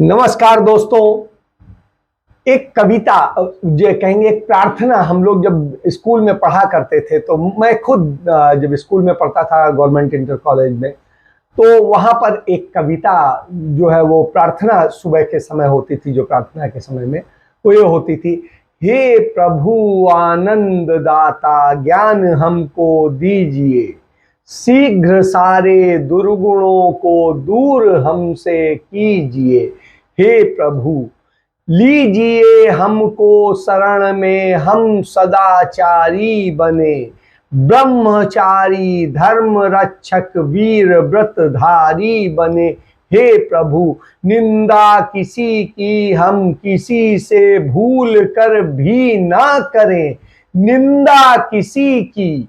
नमस्कार दोस्तों। एक कविता जो कहेंगे, एक प्रार्थना हम लोग जब स्कूल में पढ़ा करते थे, तो मैं खुद जब स्कूल में पढ़ता था गवर्नमेंट इंटर कॉलेज में, तो वहाँ पर एक कविता जो है वो प्रार्थना सुबह के समय होती थी। जो प्रार्थना के समय में वो ये होती थी, हे प्रभु आनंद दाता ज्ञान हमको दीजिए, शीघ्र सारे दुर्गुणों को दूर हमसे कीजिए। हे प्रभु लीजिए हमको शरण में, हम सदाचारी बने, ब्रह्मचारी धर्म रक्षक वीर व्रतधारी बने। हे प्रभु निंदा किसी की हम किसी से भूल कर भी ना करें, निंदा किसी की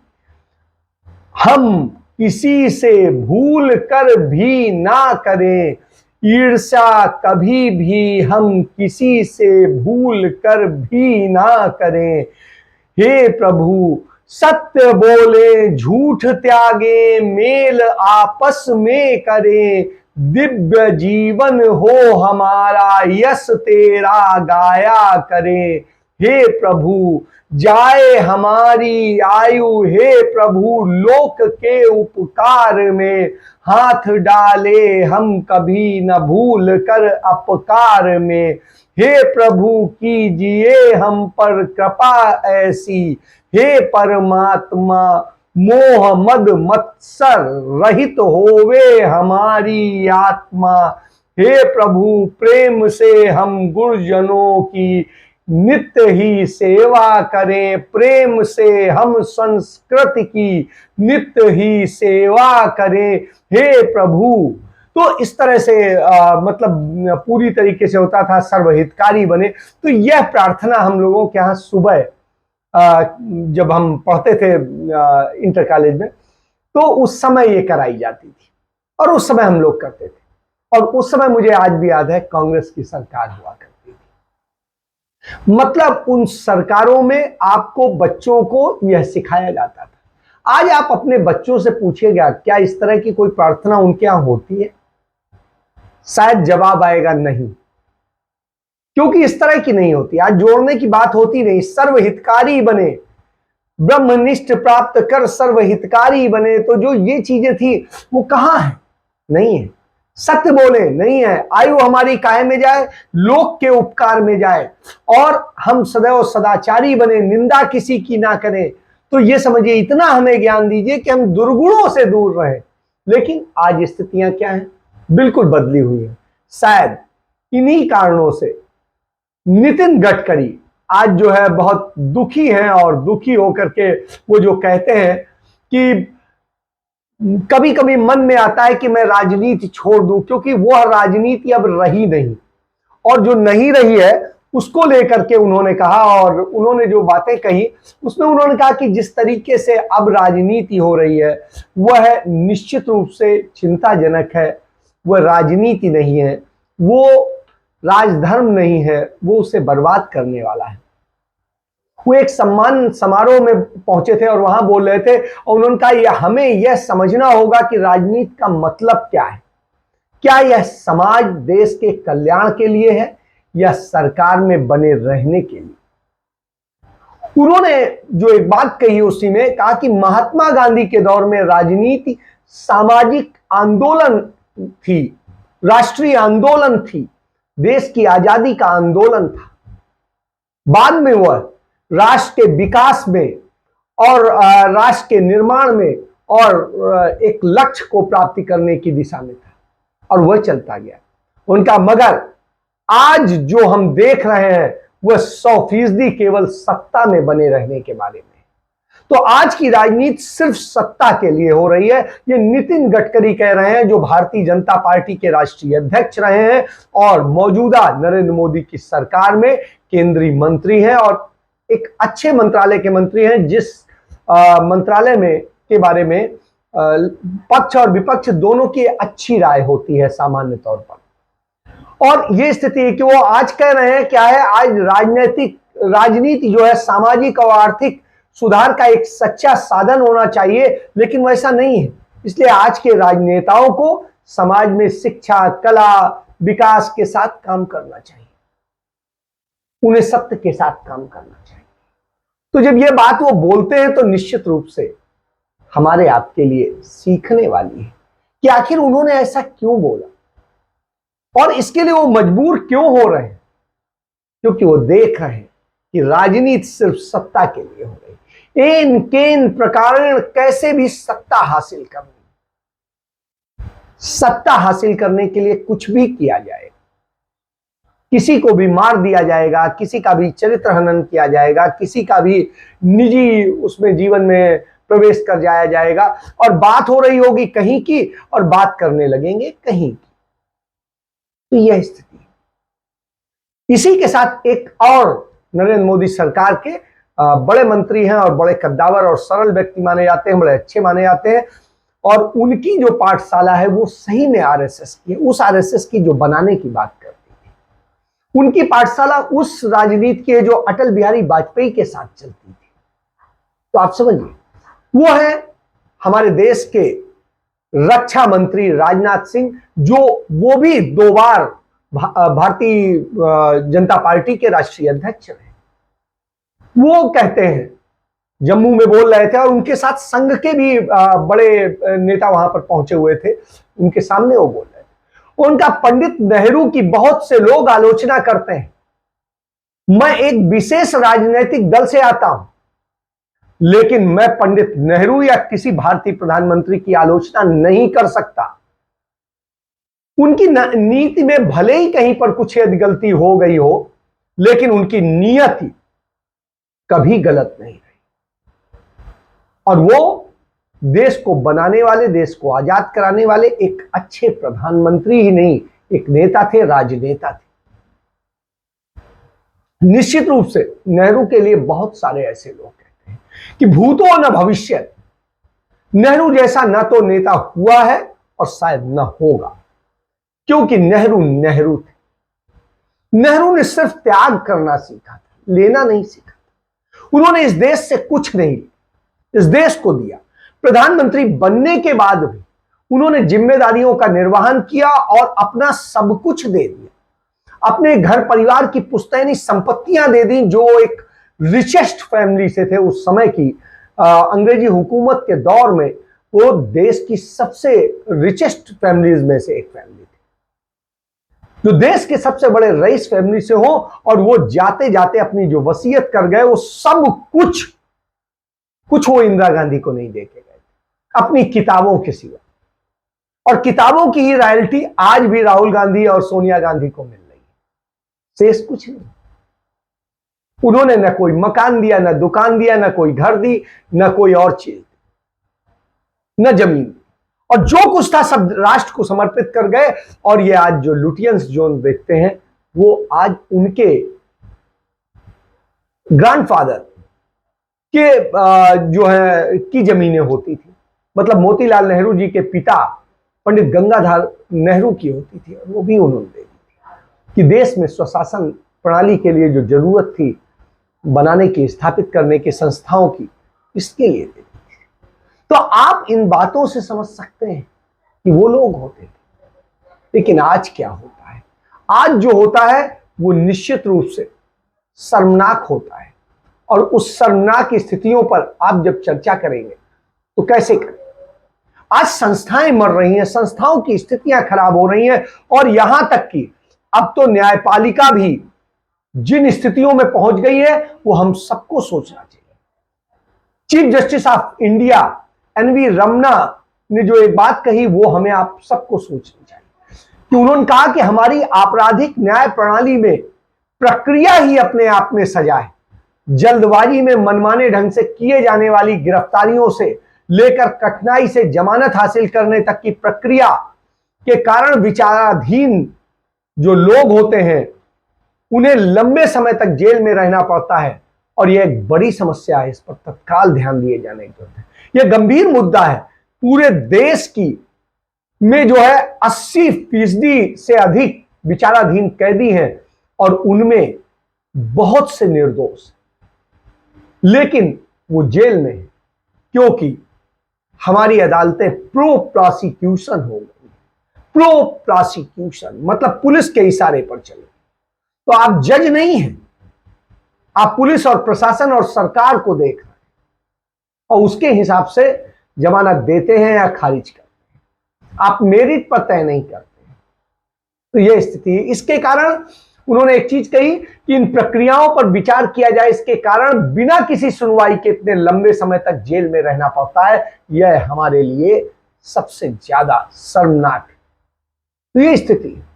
हम किसी से भूल कर भी ना करें, ईर्ष्या कभी भी हम किसी से भूल कर भी ना करें। हे प्रभु सत्य बोले झूठ त्यागे, मेल आपस में करें, दिव्य जीवन हो हमारा यश तेरा गाया करें। हे प्रभु जाए हमारी आयु, हे प्रभु लोक के उपकार में, हाथ डाले हम कभी न भूल कर अपकार में। हे प्रभु कीजिए हम पर कृपा ऐसी, हे परमात्मा मोह मद मत्सर रहित होवे हमारी आत्मा। हे प्रभु प्रेम से हम गुरुजनों की नित्य ही सेवा करें, प्रेम से हम संस्कृति की नित्य ही सेवा करें। हे प्रभु, तो इस तरह से मतलब पूरी तरीके से होता था, सर्वहितकारी बने। तो यह प्रार्थना हम लोगों के यहाँ सुबह जब हम पढ़ते थे इंटर कॉलेज में, तो उस समय ये कराई जाती थी और उस समय हम लोग करते थे। और उस समय मुझे आज भी याद है, कांग्रेस की सरकार हुआ करती थी। मतलब उन सरकारों में आपको बच्चों को यह सिखाया जाता था। आज आप अपने बच्चों से पूछिएगा क्या इस तरह की कोई प्रार्थना उनके यहां होती है? शायद जवाब आएगा नहीं, क्योंकि इस तरह की नहीं होती। आज जोड़ने की बात होती नहीं, सर्वहितकारी बने, ब्रह्मनिष्ठ प्राप्त कर सर्वहितकारी बने। तो जो ये चीजें थी वो कहां है? नहीं है। सत्य बोले नहीं है, आयु हमारी कायम में जाए, लोक के उपकार में जाए, और हम सदैव सदाचारी बने, निंदा किसी की ना करें। तो ये समझिए, इतना हमें ज्ञान दीजिए कि हम दुर्गुणों से दूर रहें। लेकिन आज स्थितियां क्या हैं? बिल्कुल बदली हुई है। शायद इन्हीं कारणों से नितिन गडकरी आज जो है बहुत दुखी हैं, और दुखी होकर के वो जो कहते हैं कि कभी कभी मन में आता है कि मैं राजनीति छोड़ दूं, क्योंकि वह राजनीति अब रही नहीं, और जो नहीं रही है उसको लेकर के उन्होंने कहा, और उन्होंने जो बातें कही उसमें उन्होंने कहा कि जिस तरीके से अब राजनीति हो रही है वह निश्चित रूप से चिंताजनक है। वह राजनीति नहीं है, वो राजधर्म नहीं है, वो उसे बर्बाद करने वाला है। वो एक सम्मान समारोह में पहुंचे थे और वहां बोल रहे थे, और उन्होंने कहा हमें यह समझना होगा कि राजनीति का मतलब क्या है। क्या यह समाज देश के कल्याण के लिए है या सरकार में बने रहने के लिए? उन्होंने जो एक बात कही उसी में कहा कि महात्मा गांधी के दौर में राजनीति सामाजिक आंदोलन थी, राष्ट्रीय आंदोलन थी, देश की आजादी का आंदोलन था। बाद में वह राष्ट्र के विकास में और राष्ट्र के निर्माण में और एक लक्ष्य को प्राप्ति करने की दिशा में था, और वह चलता गया उनका। मगर आज जो हम देख रहे हैं वह 100% केवल सत्ता में बने रहने के बारे में। तो आज की राजनीति सिर्फ सत्ता के लिए हो रही है। ये नितिन गडकरी कह रहे हैं, जो भारतीय जनता पार्टी के राष्ट्रीय अध्यक्ष रहे हैं और मौजूदा नरेंद्र मोदी की सरकार में केंद्रीय मंत्री हैं, और एक अच्छे मंत्रालय के मंत्री हैं, जिस मंत्रालय में के बारे में पक्ष और विपक्ष दोनों की अच्छी राय होती है सामान्य तौर पर। और ये स्थिति है कि वो आज कह रहे हैं क्या है, आज राजनीति जो है सामाजिक और आर्थिक सुधार का एक सच्चा साधन होना चाहिए, लेकिन वैसा नहीं है। इसलिए आज के राजनेताओं को समाज में शिक्षा, कला, विकास के साथ काम करना चाहिए, उन्हें सत्य के साथ काम करना चाहिए। तो जब ये बात वो बोलते हैं तो निश्चित रूप से हमारे आपके लिए सीखने वाली है कि आखिर उन्होंने ऐसा क्यों बोला और इसके लिए वो मजबूर क्यों हो रहे हैं। क्योंकि वो देख रहे हैं कि राजनीति सिर्फ सत्ता के लिए हो रही, एन केन प्रकार कैसे भी सत्ता हासिल करनी, सत्ता हासिल करने के लिए कुछ भी किया जाएगा, किसी को भी मार दिया जाएगा, किसी का भी चरित्र हनन किया जाएगा, किसी का भी निजी उसमें जीवन में प्रवेश कर जाया जाएगा और बात हो रही होगी कहीं की और बात करने लगेंगे कहीं की। तो यह स्थिति है। इसी के साथ एक और नरेंद्र मोदी सरकार के बड़े मंत्री हैं और बड़े कद्दावर और सरल व्यक्ति माने जाते हैं, बड़े अच्छे माने जाते हैं और उनकी जो पाठशाला है वो सही में आरएसएस की, उस आरएसएस की जो बनाने की बात करती है। उनकी पाठशाला उस राजनीति के जो अटल बिहारी वाजपेयी के साथ चलती थी। तो आप समझिए, वो है हमारे देश के रक्षा मंत्री राजनाथ सिंह, जो वो भी 2 बार भारतीय जनता पार्टी के राष्ट्रीय अध्यक्ष रहे। वो कहते हैं, जम्मू में बोल रहे थे और उनके साथ संघ के भी बड़े नेता वहां पर पहुंचे हुए थे, उनके सामने वो बोल रहे थे। उनका पंडित नेहरू की बहुत से लोग आलोचना करते हैं, मैं एक विशेष राजनीतिक दल से आता हूं, लेकिन मैं पंडित नेहरू या किसी भारतीय प्रधानमंत्री की आलोचना नहीं कर सकता। उनकी नीति में भले ही कहीं पर कुछ यदि गलती हो गई हो, लेकिन उनकी नियति कभी गलत नहीं रही और वो देश को बनाने वाले, देश को आजाद कराने वाले एक अच्छे प्रधानमंत्री ही नहीं, एक नेता थे, राजनेता थे। निश्चित रूप से नेहरू के लिए बहुत सारे ऐसे लोग कहते हैं कि भूतो न भविष्य, नेहरू जैसा न तो नेता हुआ है और शायद न होगा, क्योंकि नेहरू नेहरू थे। नेहरू ने सिर्फ त्याग करना सीखा था, लेना नहीं सीखा था। उन्होंने इस देश से कुछ नहीं लिया, इस देश को दिया। प्रधानमंत्री बनने के बाद भी उन्होंने जिम्मेदारियों का निर्वहन किया और अपना सब कुछ दे दिया। अपने घर परिवार की पुश्तैनी संपत्तियां दे दी, जो एक रिचेस्ट फैमिली से थे उस समय की अंग्रेजी हुकूमत के दौर में। वो देश की सबसे रिचेस्ट फैमिलीज में से एक फैमिली थी, जो देश के सबसे बड़े रईस फैमिली से हो, और वो जाते जाते अपनी जो वसीयत कर गए वो सब कुछ वो इंदिरा गांधी को नहीं दे के गए, अपनी किताबों के सिवा। और किताबों की ही रॉयल्टी आज भी राहुल गांधी और सोनिया गांधी को मिल रही है, शेष कुछ नहीं। उन्होंने न कोई मकान दिया, न दुकान दिया, न कोई घर दी, न कोई और चीज, न जमीन, और जो कुछ था सब राष्ट्र को समर्पित कर गए। और ये आज जो लुटियंस जोन देखते हैं, वो आज उनके ग्रैंडफादर के जो है की जमीनें होती थी। मतलब मोतीलाल नेहरू जी के पिता पंडित गंगाधर नेहरू की होती थी, और वो भी उन्होंने दे दी थी कि देश में स्वशासन प्रणाली के लिए जो जरूरत थी बनाने की, स्थापित करने की संस्थाओं की, इसके लिए दे दी थी। तो आप इन बातों से समझ सकते हैं कि वो लोग होते थे। लेकिन आज क्या होता है? आज जो होता है वो निश्चित रूप से शर्मनाक होता है, और उस शर्मनाक स्थितियों पर आप जब चर्चा करेंगे तो कैसे करें? आज संस्थाएं मर रही हैं, संस्थाओं की स्थितियां खराब हो रही हैं, और यहां तक कि अब तो न्यायपालिका भी जिन स्थितियों में पहुंच गई है वो हम सबको सोचना चाहिए। Chief justice of India NV Ramana ने जो एक बात कही वो हमें आप सबको सोचनी चाहिए, कि उन्होंने कहा कि हमारी आपराधिक न्याय प्रणाली में प्रक्रिया ही अपने आप में सजा है। जल्दबाजी में मनमाने ढंग से किए जाने वाली गिरफ्तारियों से लेकर कठिनाई से जमानत हासिल करने तक की प्रक्रिया के कारण विचाराधीन जो लोग होते हैं उन्हें लंबे समय तक जेल में रहना पड़ता है, और यह एक बड़ी समस्या है। इस पर तत्काल ध्यान दिए जाने की जरूरत है। यह गंभीर मुद्दा है। पूरे देश की में जो है 80% से अधिक विचाराधीन कैदी हैं, और उनमें बहुत से निर्दोष, लेकिन वो जेल में है क्योंकि हमारी अदालतें प्रो प्रोसिक्यूशन हो गई, प्रो प्रोसिक्यूशन, मतलब पुलिस के इशारे पर चले। तो आप जज नहीं हैं, आप पुलिस और प्रशासन और सरकार को देख रहे हैं और उसके हिसाब से जमानत देते हैं या खारिज करते हैं। आप मेरिट पर तय नहीं करते हैं। तो यह स्थिति है। इसके कारण उन्होंने एक चीज कही कि इन प्रक्रियाओं पर विचार किया जाए, इसके कारण बिना किसी सुनवाई के इतने लंबे समय तक जेल में रहना पड़ता है, यह हमारे लिए सबसे ज्यादा शर्मनाक है। तो ये स्थिति है।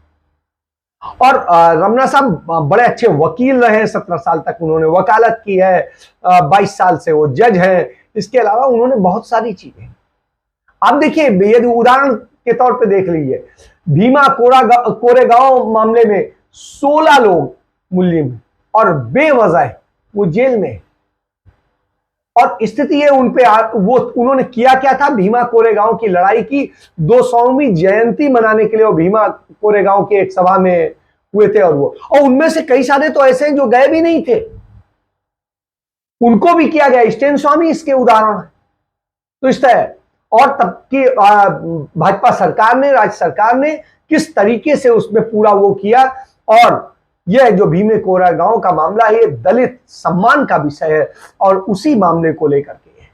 और रमना साहब बड़े अच्छे वकील रहे, 17 साल तक उन्होंने वकालत की है, 22 साल से वो जज हैं। इसके अलावा उन्होंने बहुत सारी चीजें, आप देखिए, यदि उदाहरण के तौर पे देख लीजिए, भीमा कोरेगांव मामले में 16 लोग मुल्जिम हैं और बेवजह वो जेल में। और स्थिति है उन पे वो उन्होंने किया क्या था, भीमा कोरेगांव की लड़ाई की 200वीं जयंती मनाने के लिए वो भीमा कोरेगांव के एक सभा में हुए थे, और उनमें से कई सारे तो ऐसे हैं जो गए भी नहीं थे, उनको भी किया गया। स्टेन स्वामी इसके उदाहरण है। तो इस तरह, और तब की भाजपा सरकार ने, राज्य सरकार ने किस तरीके से उसमें पूरा वो किया। और यह जो भीमे कोरेगांव का मामला है, ये दलित सम्मान का विषय है और उसी मामले को लेकर के है।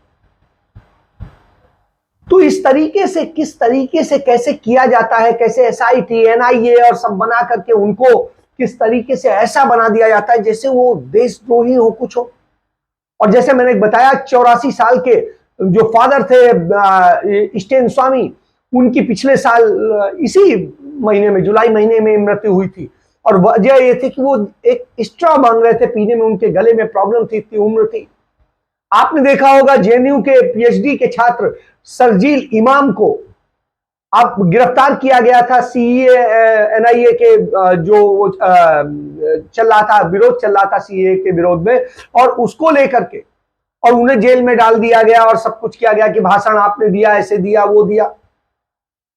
तो इस तरीके से, किस तरीके से कैसे किया जाता है, कैसे SIT NIA और सब बना करके उनको किस तरीके से ऐसा बना दिया जाता है जैसे वो देशद्रोही हो कुछ हो। और जैसे मैंने बताया, 84 साल के जो फादर थे स्टेन स्वामी, उनकी पिछले साल इसी महीने में, जुलाई महीने में मृत्यु हुई थी। और वजह यह थी कि वो एक स्ट्रॉ मांग रहे थे पीने में, उनके गले में प्रॉब्लम थी, इतनी उम्र थी। आपने देखा होगा JNU के PhD के छात्र शर्जील इमाम को आप गिरफ्तार किया गया था, CEA NIA के जो चल रहा था, विरोध चल रहा था CEA के विरोध में, और उसको लेकर के और उन्हें जेल में डाल दिया गया और सब कुछ किया गया कि भाषण आपने दिया, ऐसे दिया, वो दिया।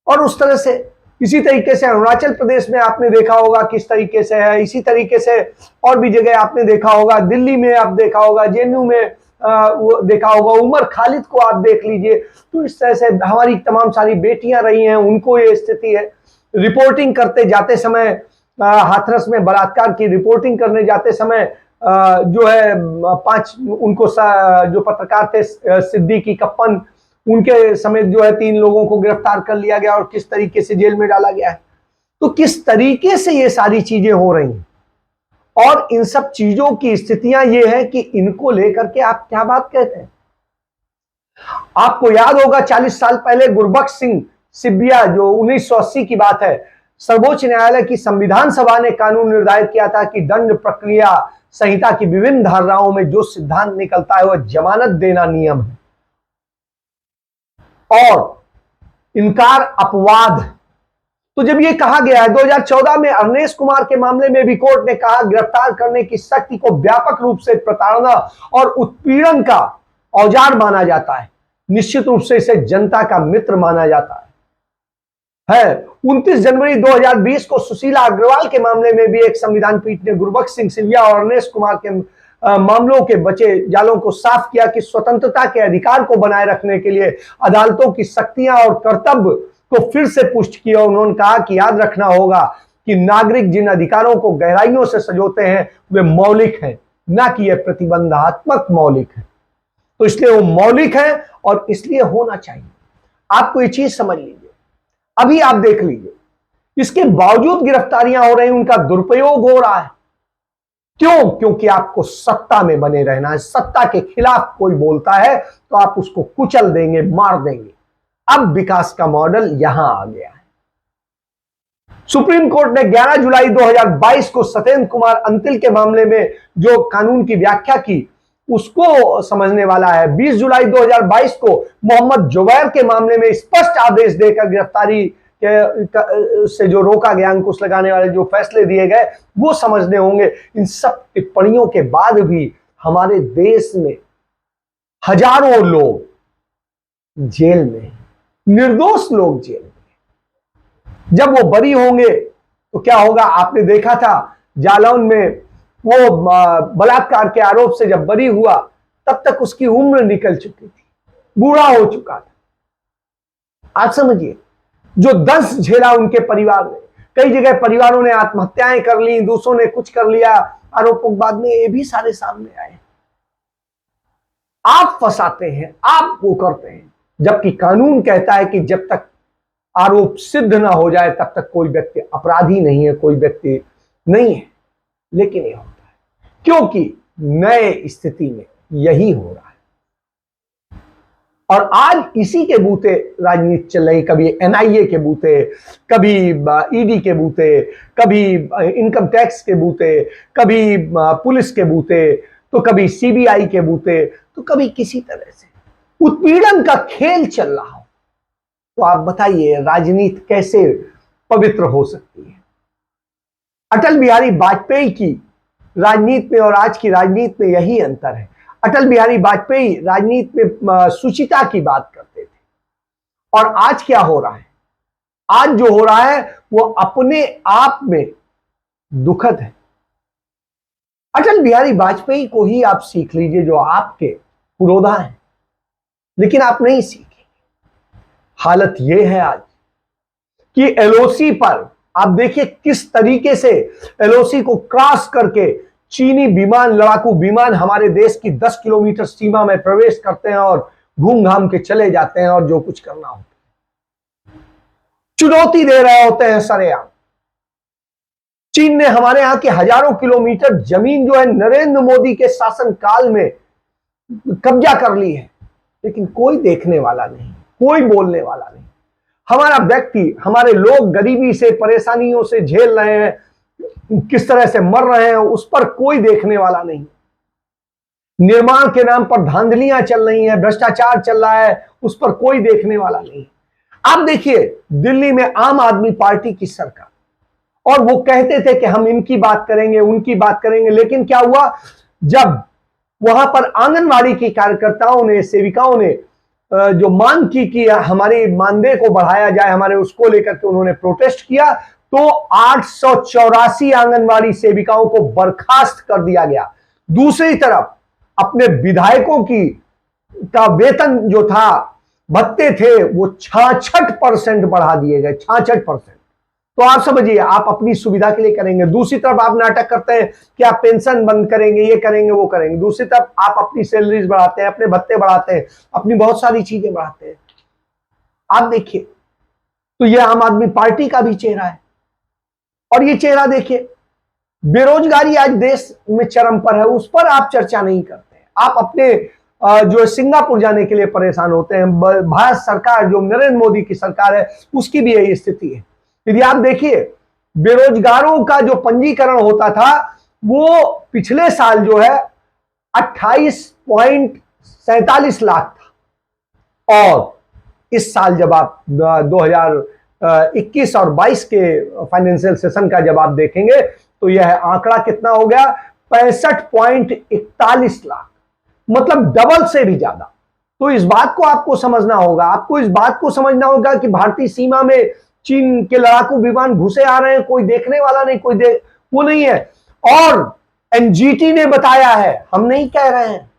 और उस तरह से इसी तरीके से अरुणाचल प्रदेश में आपने देखा होगा किस तरीके से है, इसी तरीके से और भी जगह आपने देखा होगा, दिल्ली में आप देखा होगा, JNU में वो देखा होगा, उमर खालिद को आप देख लीजिए। तो इस तरह से हमारी तमाम सारी बेटियां रही हैं, उनको ये स्थिति है। रिपोर्टिंग करते जाते समय, हाथरस में बलात्कार की रिपोर्टिंग करने जाते समय जो है 5 उनको जो पत्रकार थे, सिद्दीकी कप्पन, उनके समेत जो है 3 लोगों को गिरफ्तार कर लिया गया और किस तरीके से जेल में डाला गया है। तो किस तरीके से ये सारी चीजें हो रही हैं, और इन सब चीजों की स्थितियां ये है कि इनको लेकर के आप क्या बात कहते हैं। आपको याद होगा 40 साल पहले गुरबख्श सिंह सिबिया, जो 1980 की बात है, सर्वोच्च न्यायालय की संविधान सभा ने कानून निर्धारित किया था कि दंड प्रक्रिया संहिता की विभिन्न धाराओं में जो सिद्धांत निकलता है वह जमानत देना नियम है और इनकार अपवाद। तो जब ये कहा गया है, 2014 में अवनेश कुमार के मामले में भी कोर्ट ने कहा, गिरफ्तार करने की शक्ति को व्यापक रूप से प्रताड़ना और उत्पीड़न का औजार माना जाता है, निश्चित रूप से इसे जनता का मित्र माना जाता है। 29 जनवरी 2020 को सुशीला अग्रवाल के मामले में भी एक संविधान पीठ ने गुरबख्श सिंह सिबिया और अवनेश कुमार के मामलों के बचे जालों को साफ किया कि स्वतंत्रता के अधिकार को बनाए रखने के लिए अदालतों की शक्तियां और कर्तव्य को फिर से पुष्ट किया। उन्होंने कहा कि याद रखना होगा कि नागरिक जिन अधिकारों को गहराइयों से सजोते हैं वे मौलिक हैं, ना कि यह प्रतिबंधात्मक मौलिक है। तो इसलिए वो मौलिक है और इसलिए होना चाहिए। आपको ये चीज समझ लीजिए। अभी आप देख लीजिए, इसके बावजूद गिरफ्तारियां हो रही, उनका दुरुपयोग हो रहा है। क्यों? क्योंकि आपको सत्ता में बने रहना है। सत्ता के खिलाफ कोई बोलता है तो आप उसको कुचल देंगे, मार देंगे। अब विकास का मॉडल यहां आ गया है। सुप्रीम कोर्ट ने 11 जुलाई 2022 को सत्येंद्र कुमार अंतिल के मामले में जो कानून की व्याख्या की उसको समझने वाला है। 20 जुलाई 2022 को मोहम्मद जुबैर के मामले में स्पष्ट आदेश देकर गिरफ्तारी से जो रोका गया, अंकुश लगाने वाले जो फैसले दिए गए वो समझने होंगे। इन सब टिप्पणियों के बाद भी हमारे देश में हजारों लोग जेल में, निर्दोष लोग जेल में। जब वो बरी होंगे तो क्या होगा? आपने देखा था जालौन में वो बलात्कार के आरोप से जब बरी हुआ तब तक उसकी उम्र निकल चुकी थी, बूढ़ा हो चुका था। आप समझिए, जो दंश झेला उनके परिवार ने। कई जगह परिवारों ने आत्महत्याएं कर ली, दूसरों ने कुछ कर लिया, आरोपों के बाद में ये भी सारे सामने आए। आप फंसाते हैं, आप वो करते हैं, जबकि कानून कहता है कि जब तक आरोप सिद्ध ना हो जाए तब तक कोई व्यक्ति अपराधी नहीं है, कोई व्यक्ति नहीं है। लेकिन ये होता है क्योंकि नए स्थिति में यही हो रहा है। और आज इसी के बूते राजनीति चल रही, कभी एनआईए के बूते, कभी ईडी के बूते, कभी इनकम टैक्स के बूते, कभी पुलिस के बूते, तो कभी सीबीआई के बूते, तो कभी किसी तरह से उत्पीड़न का खेल चल रहा हो। तो आप बताइए राजनीति कैसे पवित्र हो सकती है? अटल बिहारी वाजपेयी की राजनीति में और आज की राजनीति में यही अंतर है। अटल बिहारी वाजपेयी राजनीति में सुचिता की बात करते थे, और आज क्या हो रहा है? आज जो हो रहा है वो अपने आप में दुखद है। अटल बिहारी वाजपेयी को ही आप सीख लीजिए जो आपके पुरोधा हैं, लेकिन आप नहीं सीखे। हालत यह है आज कि एलओसी पर आप देखिए किस तरीके से एलओसी को क्रॉस करके चीनी विमान, लड़ाकू विमान हमारे देश की 10 किलोमीटर सीमा में प्रवेश करते हैं और घूम घाम के चले जाते हैं, और जो कुछ करना होता है चुनौती दे रहे होते हैं सरेआम। चीन ने हमारे यहां के हजारों किलोमीटर जमीन जो है नरेंद्र मोदी के शासनकाल में कब्जा कर ली है, लेकिन कोई देखने वाला नहीं, कोई बोलने वाला नहीं। हमारा व्यक्ति, हमारे लोग गरीबी से, परेशानियों से झेल रहे हैं, किस तरह से मर रहे हैं, उस पर कोई देखने वाला नहीं। निर्माण के नाम पर धांधलियां चल रही हैं, भ्रष्टाचार चल रहा है, उस पर कोई देखने वाला नहीं। आप देखिए दिल्ली में आम आदमी पार्टी की सरकार, और वो कहते थे कि हम इनकी बात करेंगे, उनकी बात करेंगे, लेकिन क्या हुआ? जब वहां पर आंगनवाड़ी की कार्यकर्ताओं ने, सेविकाओं ने जो मांग की कि हमारी मानदेय को बढ़ाया जाए, हमारे उसको लेकर के उन्होंने प्रोटेस्ट किया, तो 884 आंगनवाड़ी सेविकाओं को बर्खास्त कर दिया गया। दूसरी तरफ अपने विधायकों का वेतन जो था, भत्ते थे, वो 66% बढ़ा दिए गए, 66%। तो आप समझिए, आप अपनी सुविधा के लिए करेंगे, दूसरी तरफ आप नाटक करते हैं कि आप पेंशन बंद करेंगे, ये करेंगे, वो करेंगे, दूसरी तरफ आप अपनी सैलरीज बढ़ाते हैं, अपने भत्ते बढ़ाते हैं, अपनी बहुत सारी चीजें बढ़ाते हैं। आप देखिए, तो ये आम आदमी पार्टी का भी चेहरा है। और ये चेहरा देखिए, बेरोजगारी आज देश में चरम पर है, उस पर आप चर्चा नहीं करते हैं। आप अपने जो सिंगापुर जाने के लिए परेशान होते हैं। भारत सरकार, जो नरेंद्र मोदी की सरकार है, उसकी भी यही स्थिति है। यदि आप देखिए, बेरोजगारों का जो पंजीकरण होता था वो पिछले साल जो है 28.47 लाख था, और इस साल जब आप 2021 और 22 के फाइनेंशियल सेशन का जब आप देखेंगे तो यह आंकड़ा कितना हो गया? 65.41 लाख, मतलब डबल से भी ज्यादा। तो इस बात को आपको समझना होगा, आपको इस बात को समझना होगा कि भारतीय सीमा में चीन के लड़ाकू विमान घुसे आ रहे हैं, कोई देखने वाला नहीं, वो नहीं है। और एनजीटी ने बताया है, हम नहीं कह रहे हैं,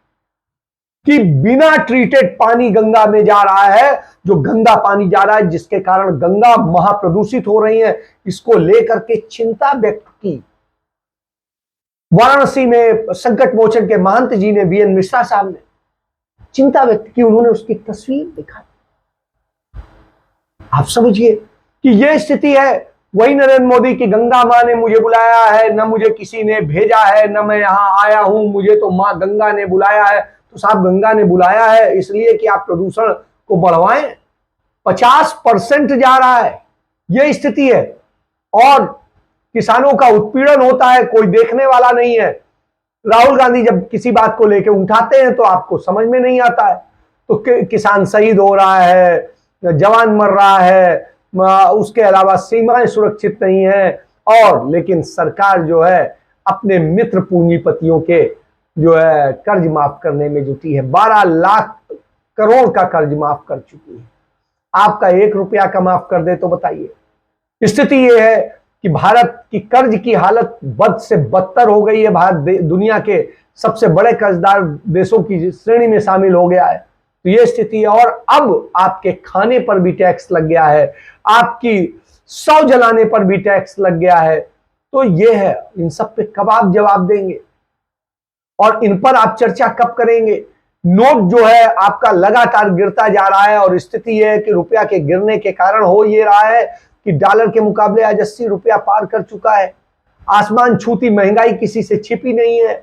कि बिना ट्रीटेड पानी गंगा में जा रहा है, जो गंदा पानी जा रहा है, जिसके कारण गंगा महाप्रदूषित हो रही है, इसको लेकर के चिंता व्यक्त की। वाराणसी में संकट मोचन के महंत जी ने, वीएन मिश्रा साहब ने चिंता व्यक्त की, उन्होंने उसकी तस्वीर दिखाई। आप समझिए कि यह स्थिति है। वही नरेंद्र मोदी की गंगा मां ने मुझे बुलाया है, न मुझे किसी ने भेजा है, न मैं यहां आया हूं, मुझे तो मां गंगा ने बुलाया है। तो साहब, गंगा ने बुलाया है इसलिए कि आप प्रदूषण को बढ़वाएं। 50% जा रहा है, यह स्थिति है। और किसानों का उत्पीड़न होता है, कोई देखने वाला नहीं है। राहुल गांधी जब किसी बात को लेकर उठाते हैं तो आपको समझ में नहीं आता है। तो किसान शहीद हो रहा है, जवान मर रहा है, उसके अलावा सीमाएं सुरक्षित नहीं है, और लेकिन सरकार जो है अपने मित्र पूंजीपतियों के जो है कर्ज माफ करने में जुटी है। 12 लाख करोड़ का कर्ज माफ कर चुकी है। आपका 1 रुपया का माफ कर दे तो बताइए। स्थिति यह है कि भारत की कर्ज की हालत बद से बदतर हो गई है। भारत दुनिया के सबसे बड़े कर्जदार देशों की श्रेणी में शामिल हो गया है, तो ये स्थिति है। और अब आपके खाने पर भी टैक्स लग गया है, आपकी शव जलाने पर भी टैक्स लग गया है। तो ये है, इन सब पे कब आप जवाब देंगे और इन पर आप चर्चा कब करेंगे? नोट जो है आपका लगातार गिरता जा रहा है और स्थिति यह है कि रुपया के गिरने के कारण हो ये रहा है कि डॉलर के मुकाबले आज 80 रुपया पार कर चुका है। आसमान छूती महंगाई किसी से छिपी नहीं है,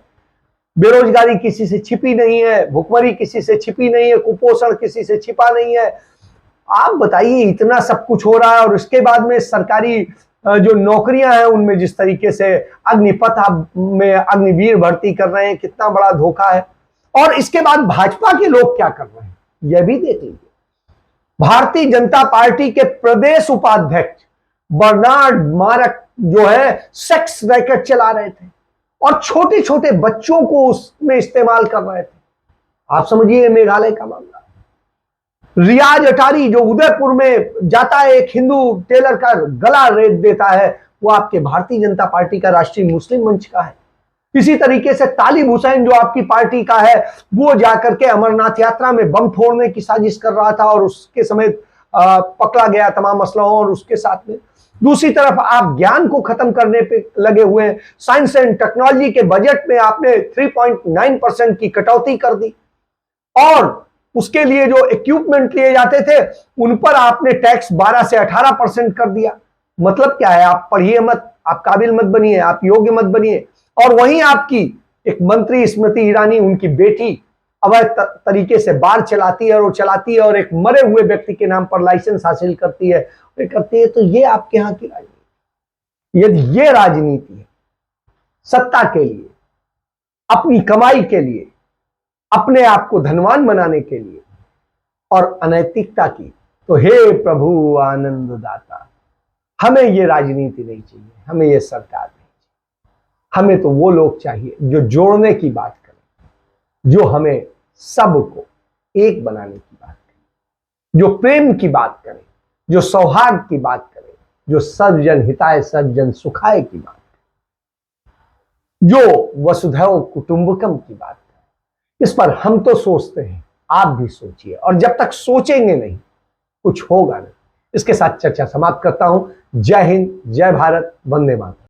बेरोजगारी किसी से छिपी नहीं है, भुखमरी किसी से छिपी नहीं है, कुपोषण किसी से छिपा नहीं है। आप बताइए, इतना सब कुछ हो रहा है और उसके बाद में सरकारी जो नौकरियां हैं उनमें जिस तरीके से अग्निपथ में अग्निवीर भर्ती कर रहे हैं, कितना बड़ा धोखा है। और इसके बाद भाजपा के लोग क्या कर रहे हैं यह भी देख लीजिए। भारतीय जनता पार्टी के प्रदेश उपाध्यक्ष बर्नार्ड मारक जो है सेक्स रैकेट चला रहे थे और छोटे छोटे बच्चों को उसमें इस्तेमाल कर रहे थे। आप समझिए मेघालय का मामला। रियाज अटारी जो उदयपुर में जाता है, एक हिंदू टेलर का गला रेत देता है, वो आपके भारतीय जनता पार्टी का राष्ट्रीय मुस्लिम मंच का है। इसी तरीके से तालिब हुसैन जो आपकी पार्टी का है, वो जाकर के अमरनाथ यात्रा में बम फोड़ने की साजिश कर रहा था और उसके समेत पकड़ा गया तमाम असलहों और उसके साथ में। दूसरी तरफ आप ज्ञान को खत्म करने पे लगे हुए हैं। साइंस एंड टेक्नोलॉजी के बजट में आपने 3.9% की कटौती कर दी और उसके लिए जो इक्विपमेंट लिए जाते थे उन पर आपने टैक्स 12 से 18% कर दिया। मतलब क्या है? आप पढ़िए मत, आप काबिल मत बनिए, आप योग्य मत बनिए। और वहीं आपकी एक मंत्री स्मृति ईरानी, उनकी बेटी अवैध तरीके से बार चलाती है और एक मरे हुए व्यक्ति के नाम पर लाइसेंस हासिल करती है। तो ये आपके यहां की राजनीति। यदि ये राजनीति है सत्ता के लिए, अपनी कमाई के लिए, अपने आप को धनवान बनाने के लिए और अनैतिकता की, तो हे प्रभु आनंद दाता, हमें ये राजनीति नहीं चाहिए, हमें ये सरकार नहीं चाहिए। हमें तो वो लोग चाहिए जो जोड़ने की बात करें, जो हमें सबको एक बनाने की बात करें, जो प्रेम की बात करें, जो सौहार्द की बात करें, जो सर्वजन हिताय सर्वजन सुखाय की बात करें, जो वसुधैव कुटुंबकम की बात करें। इस पर हम तो सोचते हैं, आप भी सोचिए। और जब तक सोचेंगे नहीं कुछ होगा नहीं। इसके साथ चर्चा समाप्त करता हूं। जय हिंद, जय भारत, वंदे मातरम।